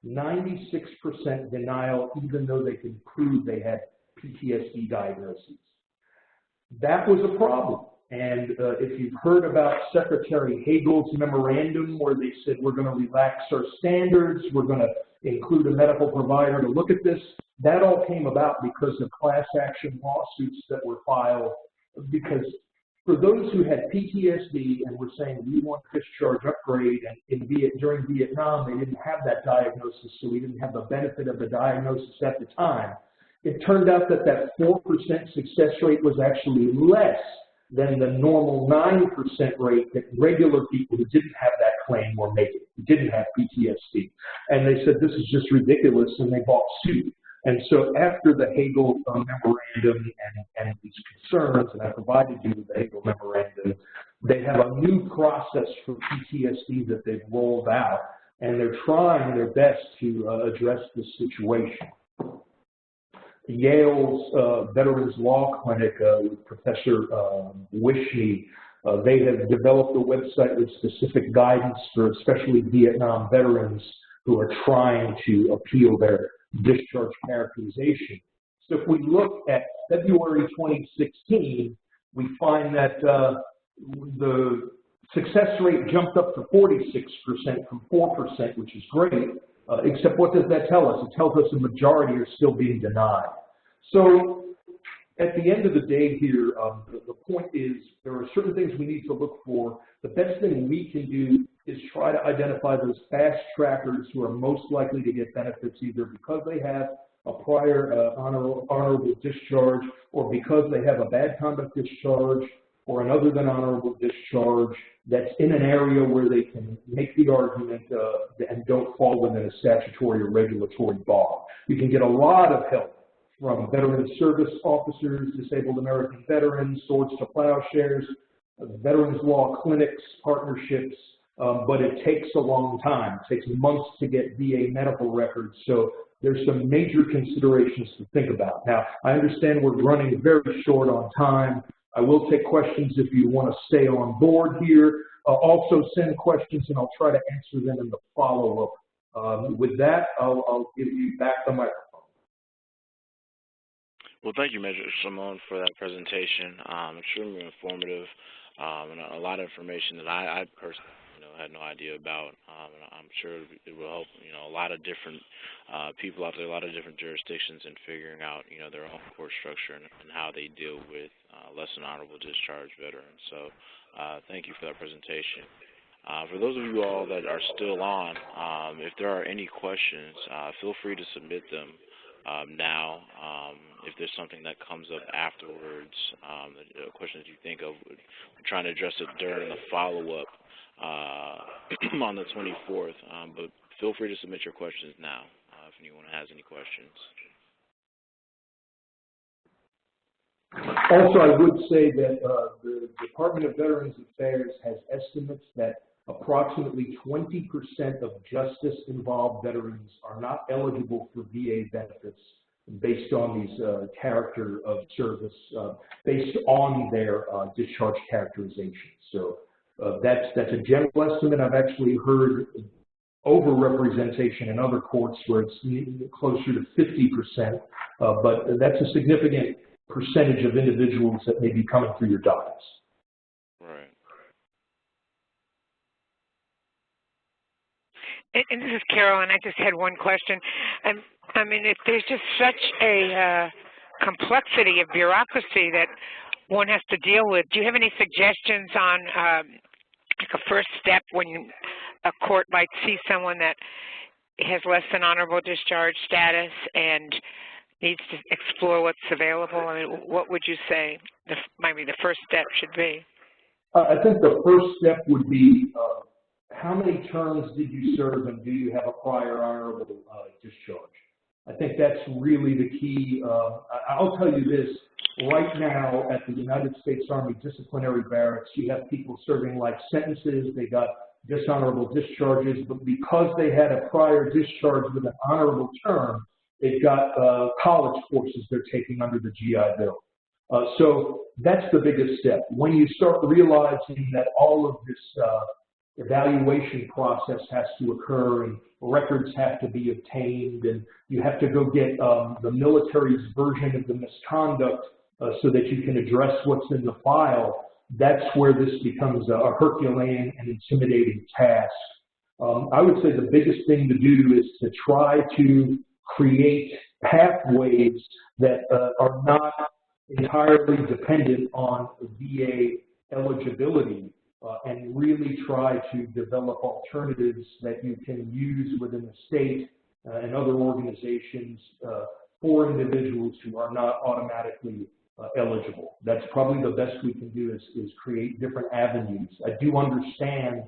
96% denial, even though they could prove they had PTSD diagnoses. That was a problem. And if you've heard about Secretary Hagel's memorandum where they said we're going to relax our standards, we're going to include a medical provider to look at this, that all came about because of class action lawsuits that were filed. Because for those who had PTSD and were saying we want discharge upgrade, and during Vietnam they didn't have that diagnosis, so we didn't have the benefit of the diagnosis at the time, it turned out that that 4% success rate was actually less than the normal 9% rate that regular people who didn't have that claim were making, who didn't have PTSD. And they said, this is just ridiculous, and they bought suit. And so after the Hagel memorandum and these concerns, and I provided you with the Hagel memorandum, They have a new process for PTSD that they've rolled out, and they're trying their best to address this situation. Yale's Veterans Law Clinic with Professor Wishney, they have developed a website with specific guidance for especially Vietnam veterans who are trying to appeal their discharge characterization. So if we look at February 2016, we find that the success rate jumped up to 46% from 4%, which is great, except what does that tell us? It tells us the majority are still being denied. So at the end of the day here, the point is there are certain things we need to look for. The best thing we can do is try to identify those fast trackers who are most likely to get benefits either because they have a prior honorable discharge or because they have a bad conduct discharge or an other than honorable discharge that's in an area where they can make the argument and don't fall within a statutory or regulatory bar. You can get a lot of help from veteran service officers, disabled American veterans, Swords to Plowshares, veterans law clinics, partnerships, but it takes a long time. It takes months to get VA medical records, so there's some major considerations to think about. Now, I understand we're running very short on time. I will take questions if you want to stay on board here. Also send questions and I'll try to answer them in the follow-up. With that, I'll give you back the microphone. Well, thank you, Major Seamone, for that presentation. Extremely informative and a lot of information that I personally had no idea about. And I'm sure it will help a lot of different people out there, a lot of different jurisdictions in figuring out their own court structure and how they deal with less than honorable discharge veterans. So thank you for that presentation. For those of you all that are still on, if there are any questions, feel free to submit them now. If there's something that comes up afterwards, a question that you think of, we're trying to address it during the follow-up on the 24th, but feel free to submit your questions now if anyone has any questions. Also, I would say that the Department of Veterans Affairs has estimates that approximately 20% of justice-involved veterans are not eligible for VA benefits based on these character of service, based on their discharge characterizations. So that's a general estimate. I've actually heard overrepresentation in other courts where it's closer to 50%, but that's a significant percentage of individuals that may be coming through your dockets. Right. And this is Carol, and I just had one question. I mean, if there's just such a complexity of bureaucracy that one has to deal with, do you have any suggestions on like a first step when a court might see someone that has less than honorable discharge status and needs to explore what's available? I mean, what would you say maybe the first step should be? I think the first step would be how many terms did you serve and do you have a prior honorable discharge? I think that's really the key. I'll tell you this, right now at the United States Army Disciplinary Barracks, you have people serving life sentences, they got dishonorable discharges, but because they had a prior discharge with an honorable term, they've got college courses they're taking under the GI Bill. So that's the biggest step. When you start realizing that all of this evaluation process has to occur and records have to be obtained and you have to go get the military's version of the misconduct so that you can address what's in the file, that's where this becomes a Herculean and intimidating task. I would say the biggest thing to do is to try to create pathways that are not entirely dependent on VA eligibility and really try to develop alternatives that you can use within the state and other organizations for individuals who are not automatically eligible. That's probably the best we can do is create different avenues. I do understand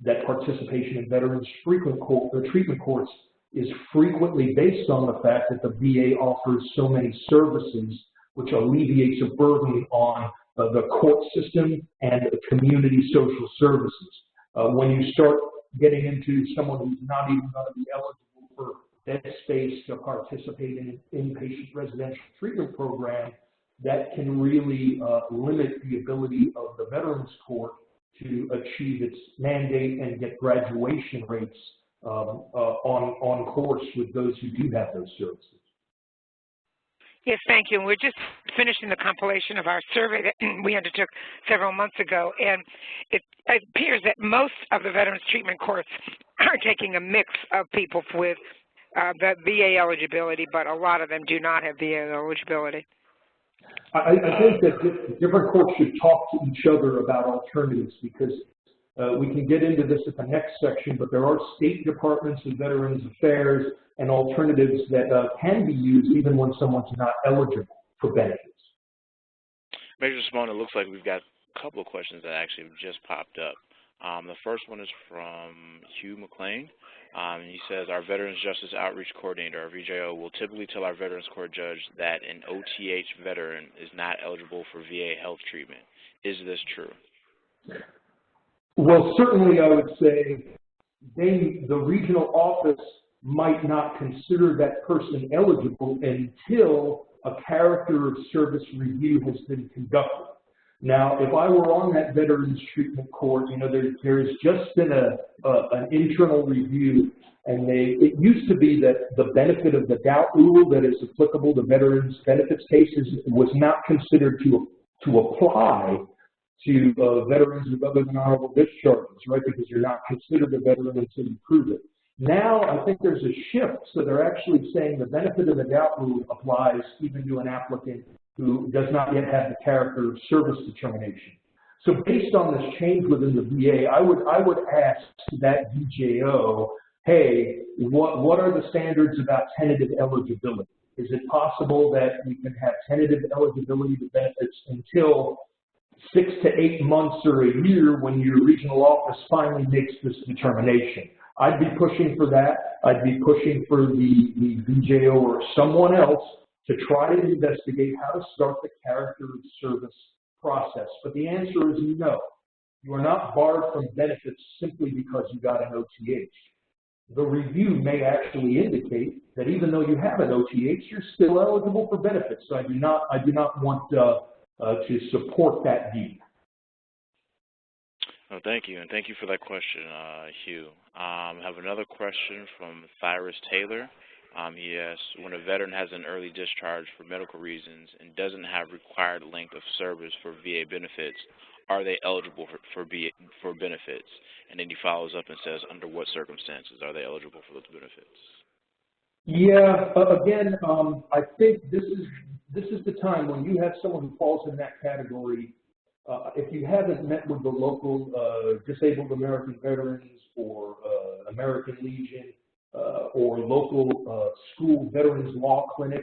that participation in veterans treatment courts is frequently based on the fact that the VA offers so many services, which alleviates a burden on the court system and community social services. When you start getting into someone who's not even going to be eligible for bed space to participate in an inpatient residential treatment program, that can really limit the ability of the Veterans Court to achieve its mandate and get graduation rates on course with those who do have those services. Yes, thank you. And we're just finishing the compilation of our survey that we undertook several months ago, and it appears that most of the Veterans Treatment Courts are taking a mix of people with the VA eligibility, but a lot of them do not have VA eligibility. I think that different courts should talk to each other about alternatives, because we can get into this at the next section, but there are state departments of Veterans Affairs and alternatives that can be used even when someone's not eligible for benefits. Major Seamone, it looks like we've got a couple of questions that actually just popped up. The first one is from Hugh McLean. He says, our Veterans Justice Outreach Coordinator, our VJO, will typically tell our Veterans Court judge that an OTH veteran is not eligible for VA health treatment. Is this true? Well, certainly I would say the regional office might not consider that person eligible until a character of service review has been conducted. Now, if I were on that Veterans Treatment Court, there's just been an internal review, and it used to be that the benefit of the doubt rule that is applicable to veterans benefits cases was not considered to apply to veterans with other than honorable discharges, right? Because you're not considered a veteran until you prove it. Now, I think there's a shift, so they're actually saying the benefit of the doubt rule applies even to an applicant who does not yet have the character of service determination. So based on this change within the VA, I would ask that VJO, hey, what are the standards about tentative eligibility? Is it possible that we can have tentative eligibility to benefits until 6 to 8 months or a year when your regional office finally makes this determination? I'd be pushing for that. I'd be pushing for the VJO or someone else to try to investigate how to start the character of service process. But the answer is no. You are not barred from benefits simply because you got an OTH. The review may actually indicate that even though you have an OTH, you're still eligible for benefits. So I do not want to support that view. Oh, thank you, and thank you for that question, Hugh. I have another question from Cyrus Taylor. He asks, when a veteran has an early discharge for medical reasons and doesn't have required length of service for VA benefits, are they eligible for benefits? And then he follows up and says, under what circumstances are they eligible for those benefits? Yeah, again, I think this is the time when you have someone who falls in that category. If you haven't met with the local Disabled American Veterans or American Legion or local school veterans law clinic,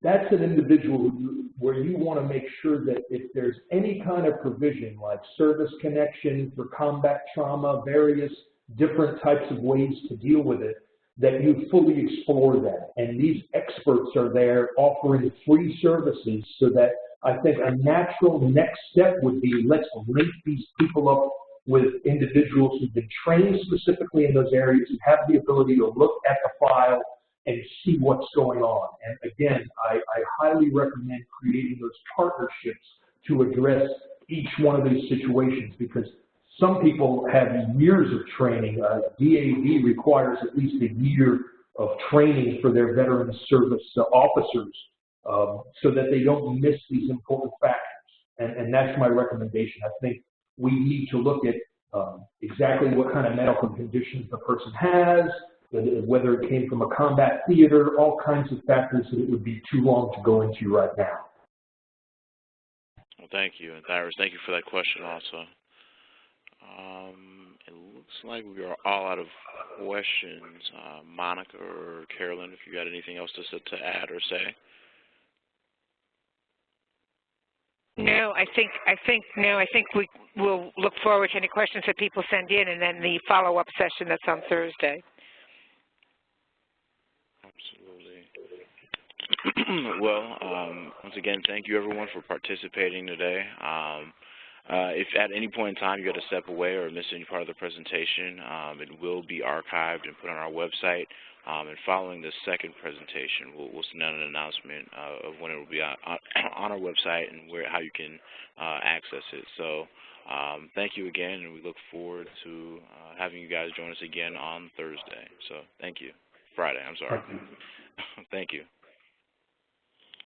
that's an individual where you want to make sure that if there's any kind of provision like service connection for combat trauma, various different types of ways to deal with it, that you fully explore that. And these experts are there offering free services, so that I think a natural next step would be, let's link these people up with individuals who've been trained specifically in those areas and have the ability to look at the file and see what's going on. And again, I highly recommend creating those partnerships to address each one of these situations, because some people have years of training. DAV requires at least a year of training for their veteran service officers so that they don't miss these important factors. And that's my recommendation. I think we need to look at exactly what kind of medical conditions the person has, whether it came from a combat theater, all kinds of factors that it would be too long to go into right now. Well, thank you. And Cyrus, thank you for that question also. It looks like we are all out of questions. Monica or Carolyn, if you got anything else to add or say. No, I think we will look forward to any questions that people send in, and then the follow-up session that's on Thursday. Absolutely. Well, once again, thank you everyone for participating today. If at any point in time you got to step away or miss any part of the presentation, it will be archived and put on our website. And following the second presentation, we'll send out an announcement of when it will be on our website and how you can access it. So thank you again, and we look forward to having you guys join us again on Thursday. So thank you. Friday, I'm sorry. Thank you. Thank you.